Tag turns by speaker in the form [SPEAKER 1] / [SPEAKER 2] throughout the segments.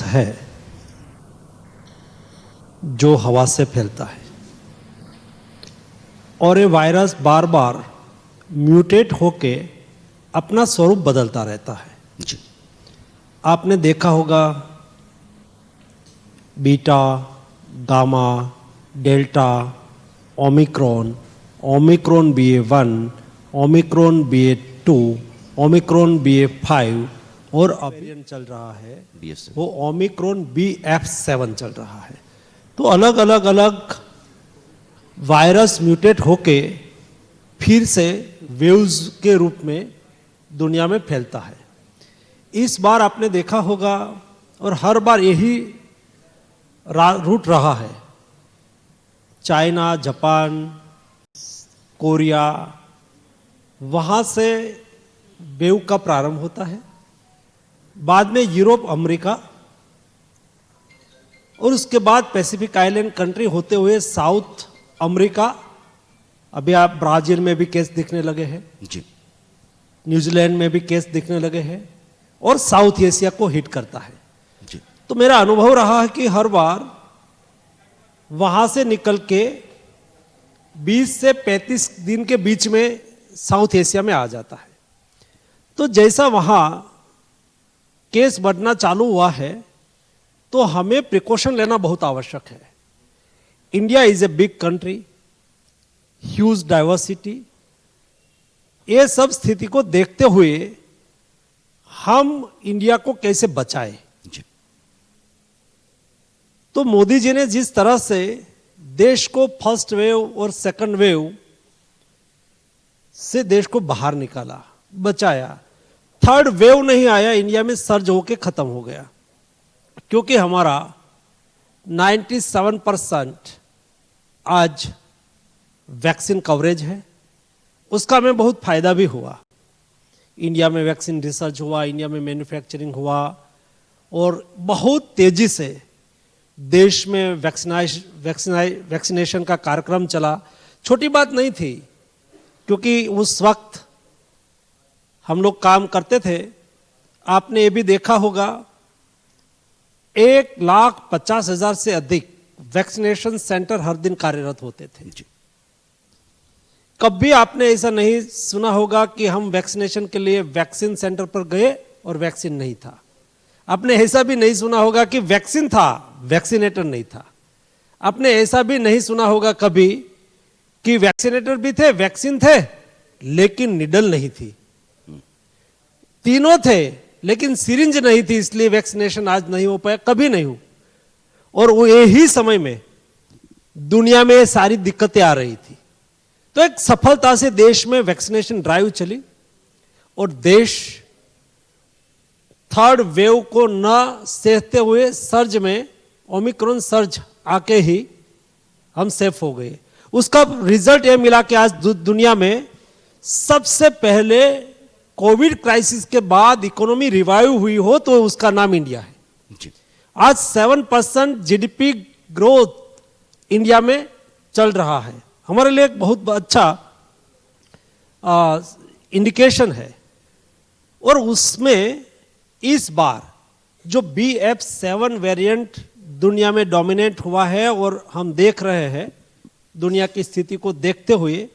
[SPEAKER 1] है जो हवा से फैलता है और ये वायरस बार बार म्यूटेट होके अपना स्वरूप बदलता रहता है।
[SPEAKER 2] जी।
[SPEAKER 1] आपने देखा होगा beta, gamma, delta, Omicron, Omicron BA.1, Omicron BA.2, Omicron BA.5 और अब वेरिएंट चल रहा है
[SPEAKER 2] BF7
[SPEAKER 1] वो ओमिक्रॉन BF7 चल रहा है। तो अलग अलग अलग वायरस म्यूटेट होके फिर से वेव्स के रूप में दुनिया में फैलता है। इस बार आपने देखा होगा और हर बार यही रूट रहा है, चाइना, जापान, कोरिया, वहाँ से वेव का प्रारंभ होता है, बाद में यूरोप, अमेरिका और उसके बाद पैसिफिक आइलैंड कंट्री होते हुए साउथ अमेरिका। अभी आप ब्राजील में भी केस दिखने लगे हैं,
[SPEAKER 2] जी।
[SPEAKER 1] न्यूजीलैंड में भी केस दिखने लगे हैं और साउथ एशिया को हिट करता है।
[SPEAKER 2] जी।
[SPEAKER 1] तो मेरा अनुभव रहा है कि हर बार वहां से निकल के 20 से 35 दिन के बीच में साउथ एशिया में आ जाता है। तो जैसा वहां केस बढ़ना चालू हुआ है तो हमें प्रिकॉशन लेना बहुत आवश्यक है। India is a big country, huge diversity. ये सब स्थिति को देखते हुए हम इंडिया को कैसे बचाएं।
[SPEAKER 2] जी।
[SPEAKER 1] तो मोदी जी ने जिस तरह से देश को फर्स्ट वेव और सेकंड वेव से देश को बाहर निकाला, बचाया, थर्ड वेव नहीं आया, इंडिया में सर्ज होके खत्म हो गया क्योंकि हमारा 97% आज वैक्सीन कवरेज है। उसका हमें बहुत फायदा भी हुआ। इंडिया में वैक्सीन रिसर्च हुआ, इंडिया में मैन्युफैक्चरिंग हुआ और बहुत तेजी से देश में वैक्सीनेशन का कार्यक्रम चला। छोटी बात नहीं थी क्योंकि उस वक्त हम लोग काम करते थे। आपने ये भी देखा होगा 1,50,000 से अधिक वैक्सीनेशन सेंटर हर दिन कार्यरत होते थे।
[SPEAKER 2] जी।
[SPEAKER 1] कभी आपने ऐसा नहीं सुना होगा कि हम वैक्सीनेशन के लिए वैक्सीन सेंटर पर गए और वैक्सीन नहीं था। आपने ऐसा भी नहीं सुना होगा कि वैक्सीन था, वैक्सीनेटर नहीं था। आपने ऐसा भी नहीं सुना होगा कभी कि वैक्सीनेटर भी थे, वैक्सीन थे, लेकिन निडल नहीं थी। तीनों थे लेकिन सिरिंज नहीं थी, इसलिए वैक्सीनेशन आज नहीं हो पाया, कभी नहीं हो। और वो यही समय में दुनिया में सारी दिक्कतें आ रही थी। तो एक सफलता से देश में वैक्सीनेशन ड्राइव चली और देश थर्ड वेव को न सहते हुए सर्ज में, ओमिक्रॉन सर्ज आके ही हम सेफ हो गए। उसका रिजल्ट ये मिला कि आज दुनिया में सबसे पहले कोविड क्राइसिस के बाद इकोनॉमी रिवाइव हुई हो तो उसका नाम इंडिया है।
[SPEAKER 2] जी।
[SPEAKER 1] आज 7% जीडीपी ग्रोथ इंडिया में चल रहा है। हमारे लिए एक बहुत अच्छा इंडिकेशन है। और उसमें इस बार जो BF7 वेरिएंट दुनिया में डोमिनेट हुआ है और हम देख रहे हैं दुनिया की स्थिति को देखते हुए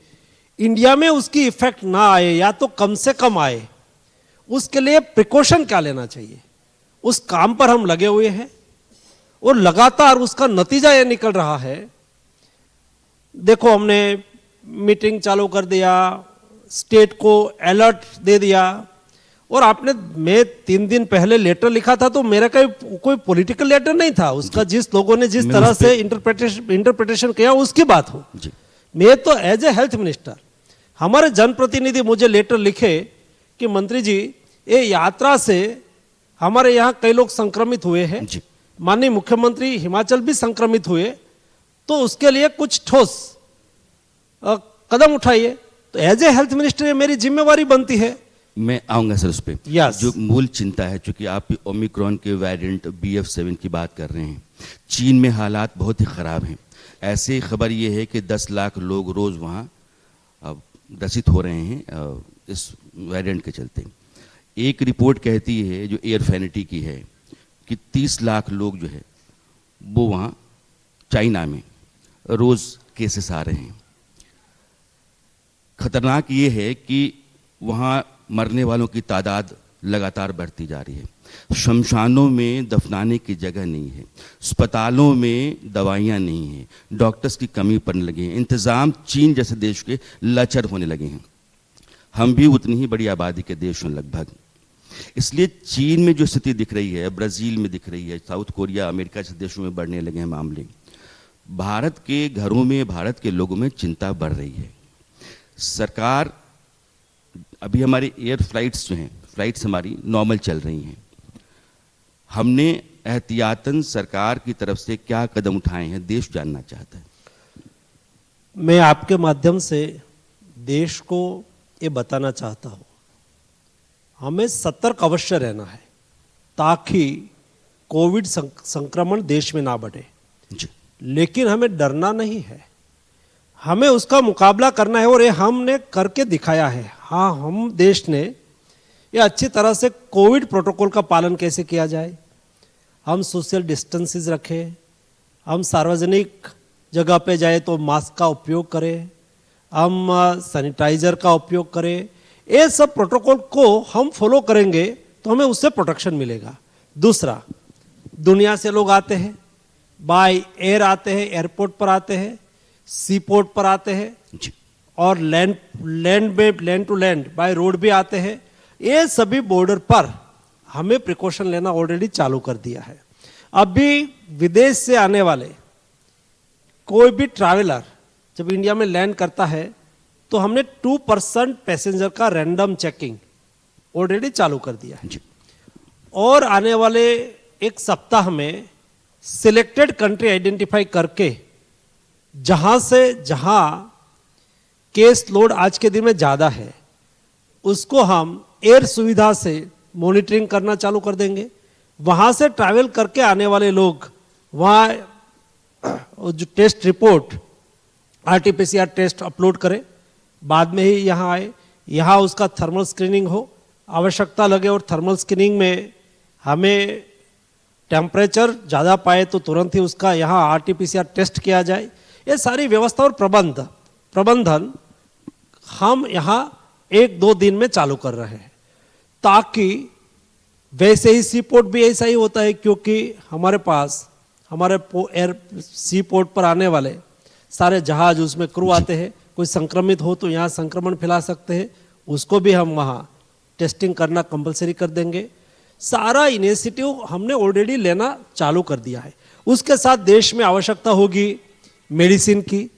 [SPEAKER 1] इंडिया में उसकी इफेक्ट ना आए या तो कम से कम आए, उसके लिए प्रिकॉशन क्या लेना चाहिए, उस काम पर हम लगे हुए हैं और लगातार उसका नतीजा यह निकल रहा है। देखो, हमने मीटिंग चालू कर दिया, स्टेट को अलर्ट दे दिया और मैं 3 दिन पहले लेटर लिखा था तो मेरा कोई पॉलिटिकल लेटर नहीं था। उसका जिस लोगों ने जिस तरह से इंटरप्रिटेशन किया उसकी बात हो। मैं तो एज ए हेल्थ मिनिस्टर, हमारे जनप्रतिनिधि मुझे लेटर लिखे कि मंत्री जी, ये यात्रा से हमारे यहाँ कई लोग संक्रमित हुए हैं, माननीय मुख्यमंत्री हिमाचल भी संक्रमित हुए, तो उसके लिए कुछ ठोस कदम उठाइए। तो एज ए हेल्थ मिनिस्टर मेरी जिम्मेवारी बनती है।
[SPEAKER 2] मैं आऊंगा सर उस पर।
[SPEAKER 1] Yes.
[SPEAKER 2] जो मूल चिंता है, चूंकि आप ओमिक्रॉन के वेरिएंट BF7 की बात कर रहे हैं, चीन में हालात बहुत ही ख़राब हैं। ऐसी खबर ये है कि 10 लाख लोग रोज़ वहाँ ग्रसित हो रहे हैं इस वेरिएंट के चलते। एक रिपोर्ट कहती है जो एयर फैनिटी की है कि 30 लाख लोग जो है वो वहाँ चाइना में रोज़ केसेस आ रहे हैं। खतरनाक ये है कि वहाँ मरने वालों की तादाद लगातार बढ़ती जा रही है। शमशानों में दफनाने की जगह नहीं है, अस्पतालों में दवाइयाँ नहीं हैं, डॉक्टर्स की कमी पड़ने लगी है, इंतज़ाम चीन जैसे देश के लचर होने लगे हैं। हम भी उतनी ही बड़ी आबादी के देश हैं लगभग। इसलिए चीन में जो स्थिति दिख रही है, ब्राज़ील में दिख रही है, साउथ कोरिया, अमेरिका जैसे देशों में बढ़ने लगे हैं मामले, भारत के घरों में, भारत के लोगों में चिंता बढ़ रही है। सरकार, अभी हमारी एयर फ्लाइट्स जो हैं, फ्लाइट्स हमारी नॉर्मल चल रही हैं। हमने एहतियातन सरकार की तरफ से क्या कदम उठाए हैं, देश जानना चाहता है।
[SPEAKER 1] मैं आपके माध्यम से देश को ये बताना चाहता हूँ, हमें सतर्क अवश्य रहना है ताकि कोविड संक्रमण देश में ना बढ़े। लेकिन हमें डरना नहीं है, हमें उसका मुकाबला करना है और ये हमने करके दिखाया है। हाँ, हम देश ने ये अच्छी तरह से कोविड प्रोटोकॉल का पालन कैसे किया जाए, हम सोशल डिस्टेंसेस रखें, हम सार्वजनिक जगह पे जाए तो मास्क का उपयोग करें, हम सैनिटाइजर का उपयोग करें, ये सब प्रोटोकॉल को हम फॉलो करेंगे तो हमें उससे प्रोटेक्शन मिलेगा। दूसरा, दुनिया से लोग आते हैं, बाय एयर आते हैं, एयरपोर्ट पर आते हैं, सी पोर्ट पर आते हैं और land to land by road भी आते हैं। ये सभी बॉर्डर पर हमें प्रिकॉशन लेना ऑलरेडी चालू कर दिया है। अभी विदेश से आने वाले कोई भी ट्रैवलर जब इंडिया में लैंड करता है तो हमने 2% पैसेंजर का रैंडम चेकिंग ऑलरेडी चालू कर दिया है। और आने वाले एक सप्ताह में सिलेक्टेड कंट्री आइडेंटिफाई करके जहां से जहां केस लोड आज के दिन में ज़्यादा है उसको हम एयर सुविधा से मॉनिटरिंग करना चालू कर देंगे। वहां से ट्रैवल करके आने वाले लोग वहाँ जो test report RT-PCR test upload करें, बाद में ही यहाँ आए, यहाँ उसका थर्मल स्क्रीनिंग हो, आवश्यकता लगे और थर्मल स्क्रीनिंग में हमें टेम्परेचर ज़्यादा पाए तो तुरंत ही उसका यहाँ RT-PCR टेस्ट किया जाए। ये सारी व्यवस्था और प्रबंधन हम यहाँ 1-2 दिन में चालू कर रहे हैं, ताकि वैसे ही सी पोर्ट भी ऐसा ही होता है, क्योंकि हमारे पास हमारे एयर सी पोर्ट पर आने वाले सारे जहाज, उसमें क्रू आते हैं, कोई संक्रमित हो तो यहाँ संक्रमण फैला सकते हैं, उसको भी हम वहाँ टेस्टिंग करना कंपलसरी कर देंगे। सारा इनिशिएटिव हमने ऑलरेडी लेना चालू कर दिया है। उसके साथ देश में आवश्यकता होगी मेडिसिन की,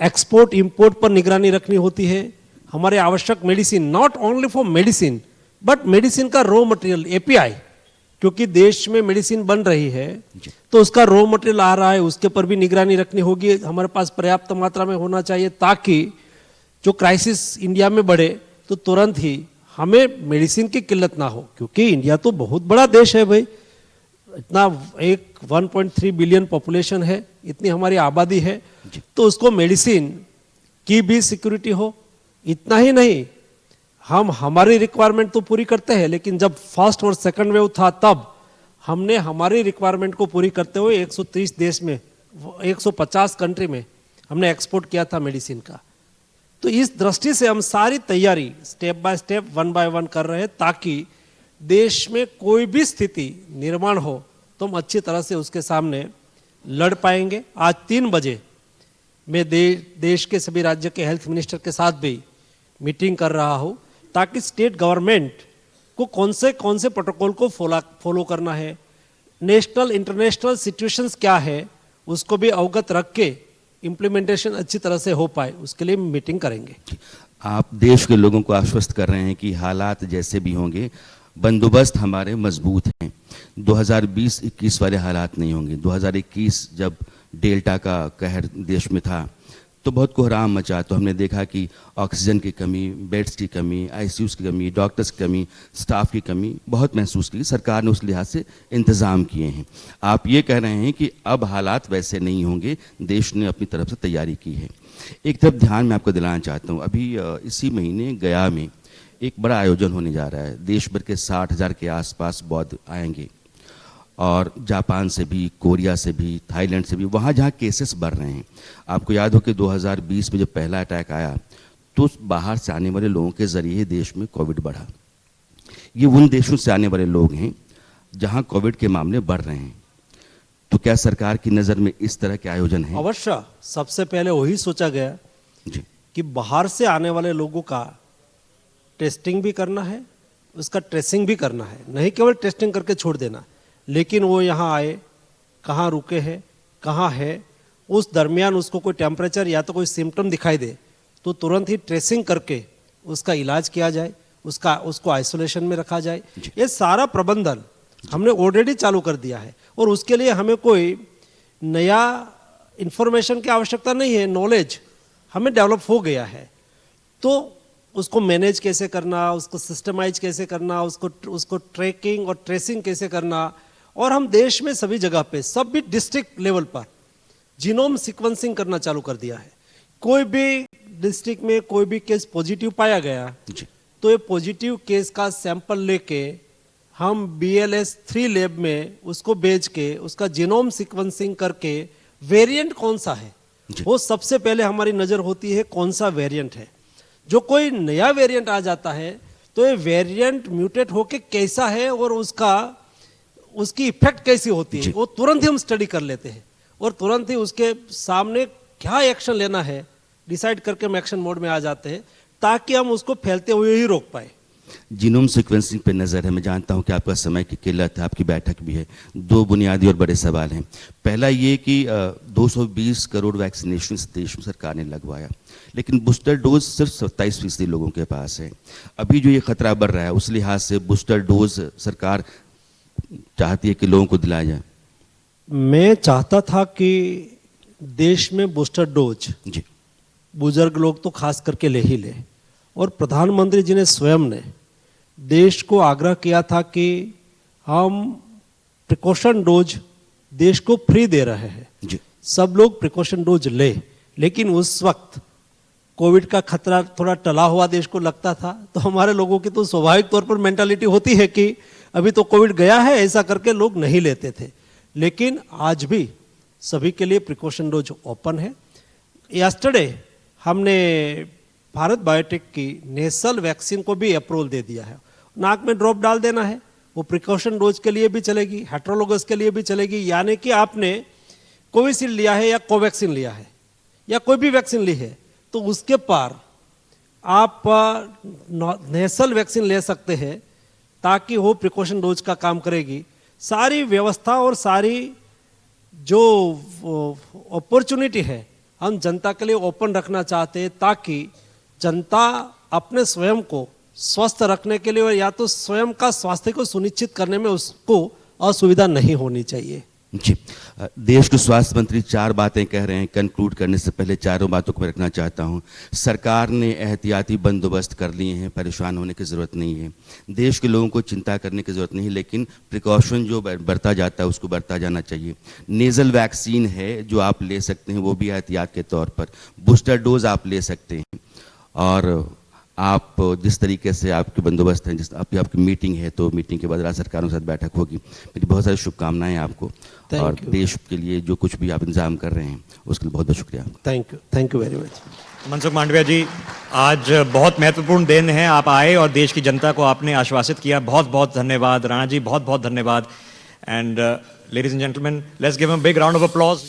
[SPEAKER 1] एक्सपोर्ट इंपोर्ट पर निगरानी रखनी होती है। हमारे आवश्यक medicine, not only for medicine but medicine का रॉ मटेरियल API, क्योंकि देश में मेडिसिन बन रही है तो उसका रॉ मटेरियल आ रहा है, उसके पर भी निगरानी रखनी होगी। हमारे पास पर्याप्त मात्रा में होना चाहिए ताकि जो क्राइसिस इंडिया में बढ़े तो तुरंत ही हमें मेडिसिन की किल्लत ना हो, क्योंकि इंडिया तो बहुत बड़ा देश है भाई, इतना 1.3 बिलियन पॉपुलेशन है, इतनी हमारी आबादी है, तो उसको मेडिसिन की भी सिक्योरिटी हो। इतना ही नहीं, हम हमारी रिक्वायरमेंट तो पूरी करते हैं, लेकिन जब फर्स्ट और सेकंड वेव था तब हमने हमारी रिक्वायरमेंट को पूरी करते हुए 130 देश में, 150 कंट्री में हमने एक्सपोर्ट किया था मेडिसिन का। तो इस दृष्टि से हम सारी तैयारी स्टेप बाय स्टेप, 1 बाय 1 कर रहे हैं, ताकि देश में कोई भी स्थिति निर्माण हो तो हम अच्छी तरह से उसके सामने लड़ पाएंगे। आज 3 बजे मैं देश के सभी राज्य के हेल्थ मिनिस्टर के साथ भी मीटिंग कर रहा हूँ, ताकि स्टेट गवर्नमेंट को कौन से प्रोटोकॉल को फॉलो करना है, नेशनल इंटरनेशनल सिचुएशंस क्या है, उसको भी अवगत रख के इम्प्लीमेंटेशन अच्छी तरह से हो पाए, उसके लिए मीटिंग करेंगे।
[SPEAKER 2] आप देश के लोगों को आश्वस्त कर रहे हैं कि हालात जैसे भी होंगे, बंदोबस्त हमारे मजबूत हैं। 2020-21 वाले हालात नहीं होंगे। 2021 जब डेल्टा का कहर देश में था तो बहुत कोहराम मचा, तो हमने देखा कि ऑक्सीजन की कमी, बेड्स की कमी, ICUs की कमी, डॉक्टर्स की कमी, स्टाफ की कमी बहुत महसूस की। सरकार ने उस लिहाज से इंतज़ाम किए हैं। आप ये कह रहे हैं कि अब हालात वैसे नहीं होंगे, देश ने अपनी तरफ से तैयारी की है। एक तरफ ध्यान मैं आपको दिलाना चाहता हूँ, अभी इसी महीने गया में एक बड़ा आयोजन होने जा रहा है। देश भर के 60,000 के आसपास बौद्ध आएंगे और जापान से भी, कोरिया से भी, थाईलैंड से भी, वहाँ जहाँ केसेस बढ़ रहे हैं। आपको याद हो कि 2020 में जब पहला अटैक आया तो बाहर से आने वाले लोगों के ज़रिए देश में कोविड बढ़ा। ये उन देशों से आने वाले लोग हैं जहाँ कोविड के मामले बढ़ रहे हैं। तो क्या सरकार की नज़र में इस तरह के आयोजन हैं?
[SPEAKER 1] अवश्य सबसे पहले वही सोचा गया
[SPEAKER 2] जी
[SPEAKER 1] कि बाहर से आने वाले लोगों का टेस्टिंग भी करना है, उसका ट्रेसिंग भी करना है, नहीं केवल टेस्टिंग करके छोड़ देना, लेकिन वो यहाँ आए, कहाँ रुके हैं, कहाँ है, उस दरमियान उसको कोई टेम्परेचर या तो कोई सिम्टम दिखाई दे तो तुरंत ही ट्रेसिंग करके उसका इलाज किया जाए, उसको आइसोलेशन में रखा जाए। ये सारा प्रबंधन हमने ऑलरेडी चालू कर दिया है और उसके लिए हमें कोई नया इंफॉर्मेशन की आवश्यकता नहीं है, नॉलेज हमें डेवलप हो गया है। तो उसको मैनेज कैसे करना, उसको सिस्टमाइज कैसे करना, उसको ट्रैकिंग और ट्रेसिंग कैसे करना, और हम देश में सभी जगह पे सभी डिस्ट्रिक्ट लेवल पर जीनोम सीक्वेंसिंग करना चालू कर दिया है। कोई भी डिस्ट्रिक्ट में कोई भी केस पॉजिटिव पाया गया
[SPEAKER 2] जी
[SPEAKER 1] तो ये पॉजिटिव केस का सैंपल लेके हम BLS 3 लैब में उसको भेज के उसका जीनोम सीक्वेंसिंग करके वेरिएंट कौन सा है वो सबसे पहले हमारी नज़र होती है, कौन सा वेरिएंट है। जो कोई नया वेरिएंट आ जाता है तो ये वेरिएंट म्यूटेट होके कैसा है और उसकी इफेक्ट कैसी होती है वो तुरंत ही हम स्टडी कर लेते हैं और तुरंत ही उसके सामने क्या एक्शन लेना है डिसाइड करके हम एक्शन मोड में आ जाते हैं ताकि हम उसको फैलते हुए ही रोक पाए।
[SPEAKER 2] जीनोम सीक्वेंसिंग पे नज़र है। मैं जानता हूं कि आपका समय की किल्लत है, आपकी बैठक भी है। दो बुनियादी और बड़े सवाल हैं। पहला ये कि 220 करोड़ वैक्सीनेशन देश में सरकार ने लगवाया, लेकिन बूस्टर डोज सिर्फ 27% लोगों के पास है। अभी जो ये खतरा बढ़ रहा है उस लिहाज से बूस्टर डोज सरकार चाहती है कि लोगों को दिलाया जाए।
[SPEAKER 1] मैं चाहता था कि देश में बूस्टर डोज
[SPEAKER 2] जी
[SPEAKER 1] बुजुर्ग लोग तो खास करके ले ही ले, और प्रधानमंत्री जी ने स्वयं ने देश को आग्रह किया था कि हम प्रिकॉशन डोज देश को फ्री दे रहे हैं,
[SPEAKER 2] जी
[SPEAKER 1] सब लोग प्रिकॉशन डोज ले। लेकिन उस वक्त कोविड का खतरा थोड़ा टला हुआ देश को लगता था, तो हमारे लोगों की तो स्वाभाविक तौर पर मेंटालिटी होती है कि अभी तो कोविड गया है, ऐसा करके लोग नहीं लेते थे। लेकिन आज भी सभी के लिए प्रिकॉशन डोज ओपन है। यस्टरडे हमने भारत बायोटेक की नेसल वैक्सीन को भी अप्रूवल दे दिया है। नाक में ड्रॉप डाल देना है, वो प्रिकॉशन डोज के लिए भी चलेगी, हेट्रोलोगस के लिए भी चलेगी। यानी कि आपने कोविशील्ड लिया है या कोवैक्सीन लिया है या कोई भी वैक्सीन ली है तो उसके पार आप नेसल वैक्सीन ले सकते हैं ताकि वो प्रिकॉशन डोज का काम करेगी। सारी व्यवस्था और सारी जो अपॉर्चुनिटी है हम जनता के लिए ओपन रखना चाहते हैं ताकि जनता अपने स्वयं को स्वस्थ रखने के लिए या तो स्वयं का स्वास्थ्य को सुनिश्चित करने में उसको असुविधा नहीं होनी चाहिए।
[SPEAKER 2] जी देश के स्वास्थ्य मंत्री 4 बातें कह रहे हैं। कंक्लूड करने से पहले चारों बातों को मैं रखना चाहता हूं। सरकार ने एहतियाती बंदोबस्त कर लिए हैं, परेशान होने की ज़रूरत नहीं है। देश के लोगों को चिंता करने की ज़रूरत नहीं है, लेकिन प्रिकॉशन जो बरता जाता है उसको बरता जाना चाहिए। नेज़ल वैक्सीन है जो आप ले सकते हैं, वो भी एहतियात के तौर पर। बूस्टर डोज आप ले सकते हैं और आप जिस तरीके से आपके बंदोबस्त हैं, जिस आपकी मीटिंग है तो मीटिंग के बाद राज्य सरकारों के साथ बैठक होगी। मेरी बहुत सारी शुभकामनाएं आपको और देश के लिए जो कुछ भी आप इंतजाम कर रहे हैं उसके लिए बहुत बहुत शुक्रिया।
[SPEAKER 1] Thank you very much.
[SPEAKER 3] Mansukh Mandaviya ji, आज बहुत महत्वपूर्ण दिन है, आप आए और देश की जनता को आपने आश्वासित किया। बहुत बहुत धन्यवाद राणा जी, बहुत बहुत धन्यवाद। And ladies and gentleman, let's give a big round of applause.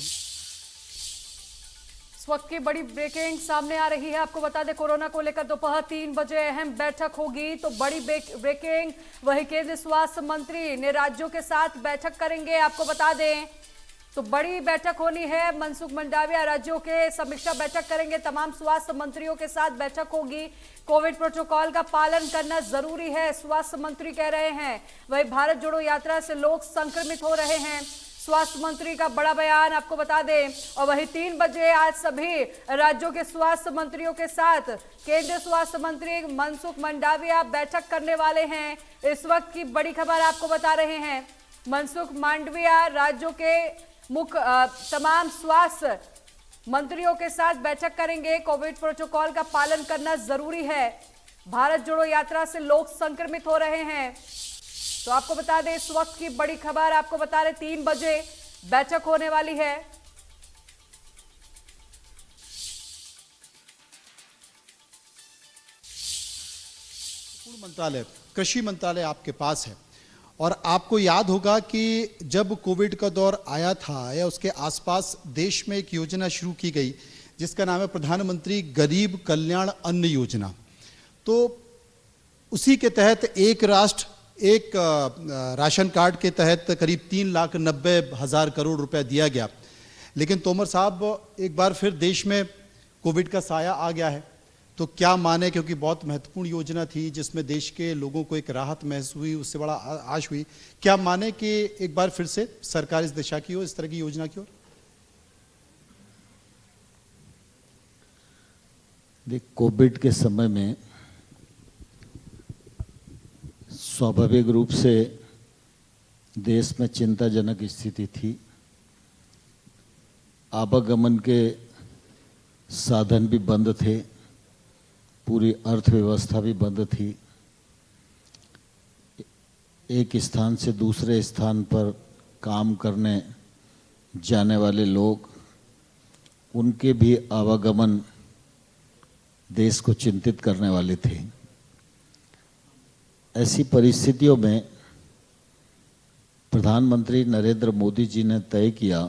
[SPEAKER 4] इस वक्त की बड़ी ब्रेकिंग सामने आ रही है। आपको बता दें कोरोना को लेकर दोपहर 3 बजे अहम बैठक होगी। तो बड़ी ब्रेकिंग, वही केंद्रीय स्वास्थ्य मंत्री ने राज्यों के साथ बैठक करेंगे। आपको बता दें तो बड़ी बैठक होनी है। मनसुख मंडाविया राज्यों के समीक्षा बैठक करेंगे, तमाम स्वास्थ्य मंत्रियों के साथ बैठक होगी। कोविड प्रोटोकॉल का पालन करना जरूरी है, स्वास्थ्य मंत्री कह रहे हैं। वही भारत जोड़ो यात्रा से लोग संक्रमित हो रहे हैं, स्वास्थ्य मंत्री का बड़ा बयान आपको बता दें। और वही 3 बजे आज सभी राज्यों के स्वास्थ्य मंत्रियों के साथ केंद्रीय स्वास्थ्य मंत्री मनसुख मंडाविया बैठक करने वाले हैं। इस वक्त की बड़ी खबर आपको बता रहे हैं, मनसुख मांडविया राज्यों के मुख्य तमाम स्वास्थ्य मंत्रियों के साथ बैठक करेंगे। कोविड प्रोटोकॉल का पालन करना जरूरी है, भारत जोड़ो यात्रा से लोग संक्रमित हो रहे हैं। तो आपको बता दें इस वक्त की बड़ी खबर, आपको बता रहे 3 बजे बैठक होने वाली है।
[SPEAKER 5] मंत्रालय, कृषि मंत्रालय आपके पास है और आपको याद होगा कि जब कोविड का दौर आया था या उसके आसपास देश में एक योजना शुरू की गई जिसका नाम है प्रधानमंत्री गरीब कल्याण अन्न योजना। तो उसी के तहत एक राष्ट्र एक राशन कार्ड के तहत करीब 3,90,000 करोड़ रुपए दिया गया। लेकिन तोमर साहब एक बार फिर देश में कोविड का साया आ गया है, तो क्या माने, क्योंकि बहुत महत्वपूर्ण योजना थी जिसमें देश के लोगों को एक राहत महसूस हुई, उससे बड़ा आश हुई, क्या माने कि एक बार फिर से सरकार इस दिशा की ओर, इस तरह की योजना की ओर?
[SPEAKER 6] देख, कोविड के समय में स्वाभाविक रूप से देश में चिंताजनक स्थिति थी। आवागमन के साधन भी बंद थे, पूरी अर्थव्यवस्था भी बंद थी। एक स्थान से दूसरे स्थान पर काम करने जाने वाले लोग, उनके भी आवागमन देश को चिंतित करने वाले थे। ऐसी परिस्थितियों में प्रधानमंत्री नरेंद्र मोदी जी ने तय किया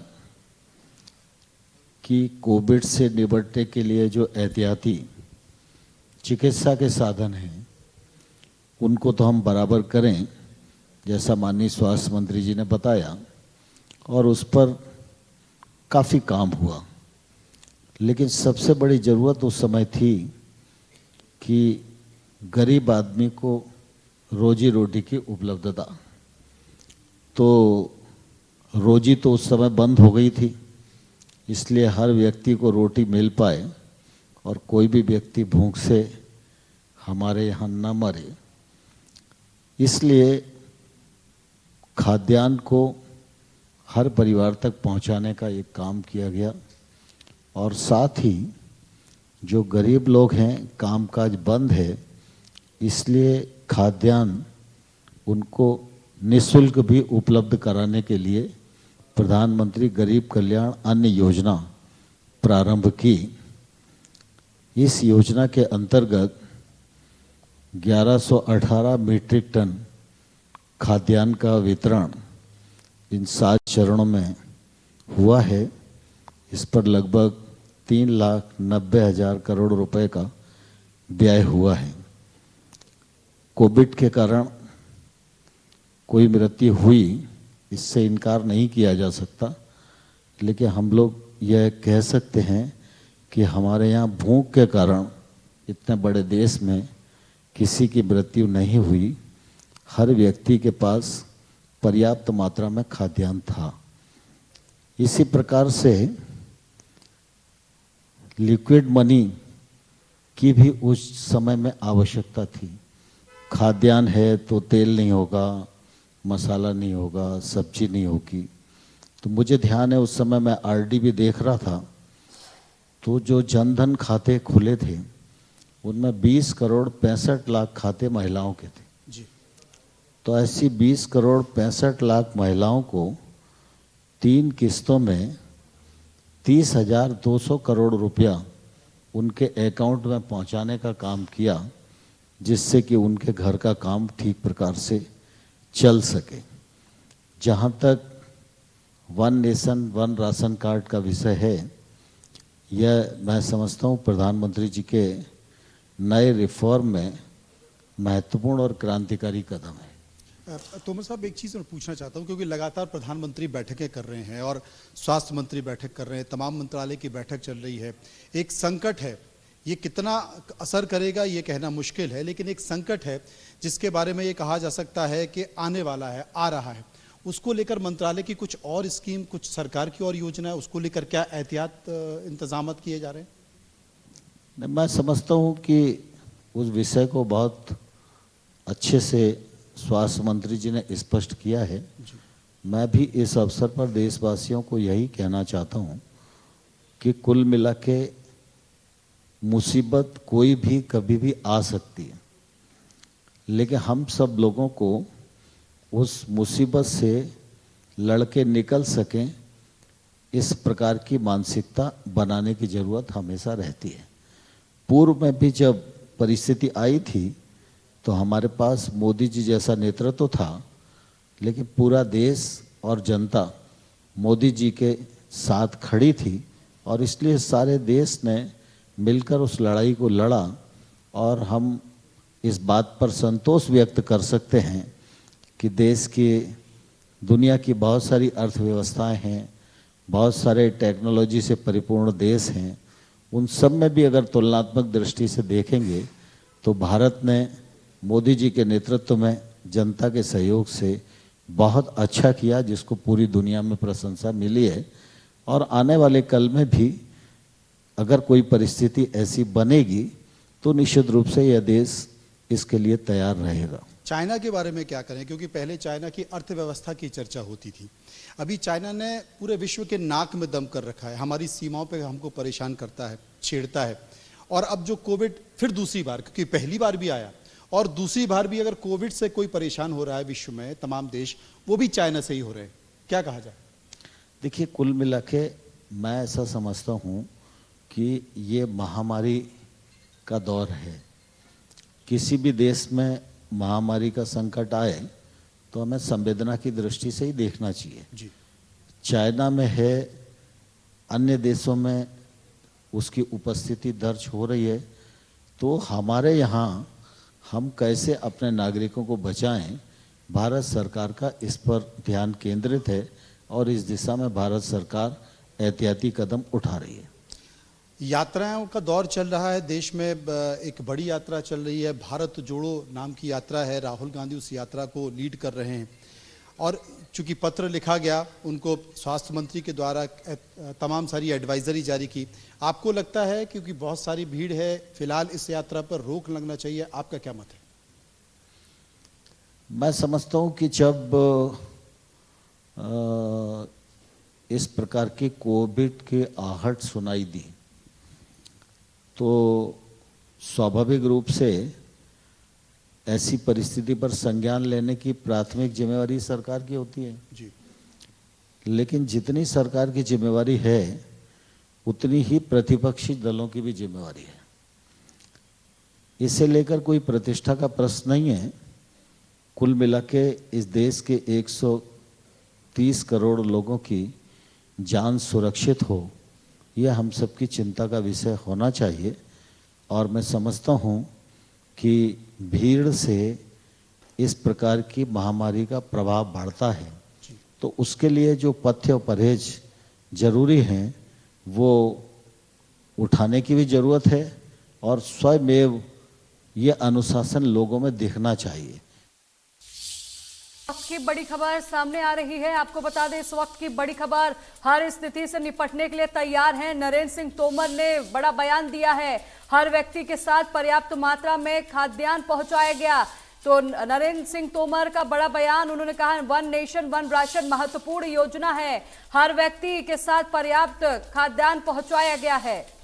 [SPEAKER 6] कि कोविड से निपटने के लिए जो एहतियाती चिकित्सा के साधन हैं उनको तो हम बराबर करें, जैसा माननीय स्वास्थ्य मंत्री जी ने बताया, और उस पर काफ़ी काम हुआ। लेकिन सबसे बड़ी ज़रूरत उस समय थी कि गरीब आदमी को रोजी रोटी की उपलब्धता। तो रोजी तो उस समय बंद हो गई थी, इसलिए हर व्यक्ति को रोटी मिल पाए और कोई भी व्यक्ति भूख से हमारे यहाँ न मरे, इसलिए खाद्यान्न को हर परिवार तक पहुँचाने का एक काम किया गया। और साथ ही जो गरीब लोग हैं, कामकाज बंद है, इसलिए खाद्यान्न उनको निःशुल्क भी उपलब्ध कराने के लिए प्रधानमंत्री गरीब कल्याण अन्न योजना प्रारंभ की। इस योजना के अंतर्गत 1118 मीट्रिक टन खाद्यान्न का वितरण इन 7 चरणों में हुआ है। इस पर लगभग 3,90,000 करोड़ रुपए का व्यय हुआ है। कोविड के कारण कोई मृत्यु हुई, इससे इनकार नहीं किया जा सकता, लेकिन हम लोग यह कह सकते हैं कि हमारे यहाँ भूख के कारण इतने बड़े देश में किसी की मृत्यु नहीं हुई। हर व्यक्ति के पास पर्याप्त मात्रा में खाद्यान्न था। इसी प्रकार से लिक्विड मनी की भी उस समय में आवश्यकता थी। खाद्यान्न है तो तेल नहीं होगा, मसाला नहीं होगा, सब्जी नहीं होगी। तो मुझे ध्यान है उस समय मैं आरडी भी देख रहा था, तो जो जनधन खाते खुले थे उनमें 20 करोड़ 65 लाख खाते महिलाओं के थे
[SPEAKER 5] जी।
[SPEAKER 6] तो ऐसी 20 करोड़ 65 लाख महिलाओं को 3 किस्तों में 30,200 करोड़ रुपया उनके अकाउंट में पहुंचाने का काम किया, जिससे कि उनके घर का काम ठीक प्रकार से चल सके। जहां तक one nation one ration card का विषय है, यह मैं समझता हूं प्रधानमंत्री जी के नए रिफॉर्म में महत्वपूर्ण और क्रांतिकारी कदम है।
[SPEAKER 5] तोमर साहब, एक चीज़ मैं पूछना चाहता हूं, क्योंकि लगातार प्रधानमंत्री बैठकें कर रहे हैं और स्वास्थ्य मंत्री बैठक कर रहे हैं, तमाम मंत्रालय की बैठक चल रही है। एक संकट है, ये कितना असर करेगा ये कहना मुश्किल है, लेकिन एक संकट है जिसके बारे में ये कहा जा सकता है कि आने वाला है, आ रहा है। उसको लेकर मंत्रालय की कुछ और स्कीम, कुछ सरकार की और योजना है, उसको लेकर क्या एहतियात इंतजाम किए जा रहे हैं?
[SPEAKER 6] मैं समझता हूँ कि उस विषय को बहुत अच्छे से स्वास्थ्य मंत्री जी ने स्पष्ट किया है। मैं भी इस अवसर पर देशवासियों को यही कहना चाहता हूँ कि कुल मिला के मुसीबत कोई भी कभी भी आ सकती है, लेकिन हम सब लोगों को उस मुसीबत से लड़के निकल सकें, इस प्रकार की मानसिकता बनाने की जरूरत हमेशा रहती है। पूर्व में भी जब परिस्थिति आई थी तो हमारे पास मोदी जी जैसा नेतृत्व था, लेकिन पूरा देश और जनता मोदी जी के साथ खड़ी थी और इसलिए सारे देश ने मिलकर उस लड़ाई को लड़ा। और हम इस बात पर संतोष व्यक्त कर सकते हैं कि देश की, दुनिया की बहुत सारी अर्थव्यवस्थाएं हैं, बहुत सारे टेक्नोलॉजी से परिपूर्ण देश हैं, उन सब में भी अगर तुलनात्मक दृष्टि से देखेंगे तो भारत ने मोदी जी के नेतृत्व में जनता के सहयोग से बहुत अच्छा किया, जिसको पूरी दुनिया में प्रशंसा मिली है। और आने वाले कल में भी अगर कोई परिस्थिति ऐसी बनेगी तो निश्चित रूप से यह देश इसके लिए तैयार रहेगा।
[SPEAKER 5] चाइना के बारे में क्या करें, क्योंकि पहले चाइना की अर्थव्यवस्था की चर्चा होती थी, अभी चाइना ने पूरे विश्व के नाक में दम कर रखा है, हमारी सीमाओं पे हमको परेशान करता है, छेड़ता है। और अब जो कोविड फिर दूसरी बार, क्योंकि पहली बार भी आया और दूसरी बार भी अगर कोविड से कोई परेशान हो रहा है विश्व में, तमाम देश, वो भी चाइना से ही हो रहे हैं, क्या कहा जाए?
[SPEAKER 6] देखिए, कुल मिला के मैं ऐसा समझता हूँ कि ये महामारी का दौर है। किसी भी देश में महामारी का संकट आए तो हमें संवेदना की दृष्टि से ही देखना चाहिए।
[SPEAKER 5] जी।
[SPEAKER 6] चाइना में है, अन्य देशों में उसकी उपस्थिति दर्ज हो रही है, तो हमारे यहाँ हम कैसे अपने नागरिकों को बचाएं, भारत सरकार का इस पर ध्यान केंद्रित है और इस दिशा में भारत सरकार एहतियाती कदम उठा रही है।
[SPEAKER 5] यात्राओं का दौर चल रहा है देश में, एक बड़ी यात्रा चल रही है, भारत जोड़ो नाम की यात्रा है, राहुल गांधी उस यात्रा को लीड कर रहे हैं। और चूंकि पत्र लिखा गया उनको स्वास्थ्य मंत्री के द्वारा, तमाम सारी एडवाइजरी जारी की, आपको लगता है क्योंकि बहुत सारी भीड़ है, फिलहाल इस यात्रा पर रोक लगना चाहिए, आपका क्या मत है?
[SPEAKER 6] मैं समझता हूँ कि जब इस प्रकार की कोविड की आहट सुनाई दी तो स्वाभाविक रूप से ऐसी परिस्थिति पर संज्ञान लेने की प्राथमिक जिम्मेवारी सरकार की होती है।
[SPEAKER 5] जी।
[SPEAKER 6] लेकिन जितनी सरकार की जिम्मेवारी है उतनी ही प्रतिपक्षी दलों की भी जिम्मेवारी है। इसे लेकर कोई प्रतिष्ठा का प्रश्न नहीं है। कुल मिला के इस देश के 130 करोड़ लोगों की जान सुरक्षित हो, यह हम सबकी चिंता का विषय होना चाहिए। और मैं समझता हूँ कि भीड़ से इस प्रकार की महामारी का प्रभाव बढ़ता है, तो उसके लिए जो पथ्य और परहेज जरूरी हैं वो उठाने की भी जरूरत है और स्वयं ये अनुशासन लोगों में दिखना चाहिए।
[SPEAKER 4] वक्त की बड़ी खबर सामने आ रही है, आपको बता दें इस वक्त की बड़ी खबर, हर स्थिति से निपटने के लिए तैयार हैं। नरेंद्र सिंह तोमर ने बड़ा बयान दिया है, हर व्यक्ति के साथ पर्याप्त मात्रा में खाद्यान्न पहुंचाया गया। तो नरेंद्र सिंह तोमर का बड़ा बयान, उन्होंने कहा वन नेशन वन राशन महत्वपूर्ण योजना है, हर व्यक्ति के साथ पर्याप्त खाद्यान्न पहुंचाया गया है।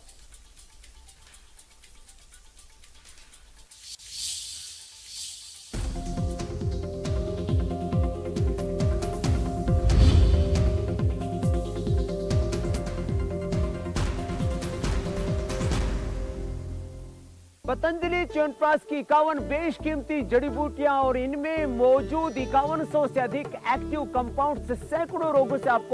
[SPEAKER 7] पतंजलि च्यवनप्राश की 51 बेशकीमती जड़ी बूटियां और इनमें मौजूद 5100 से अधिक एक्टिव कंपाउंड से सैकड़ों रोगों से आपको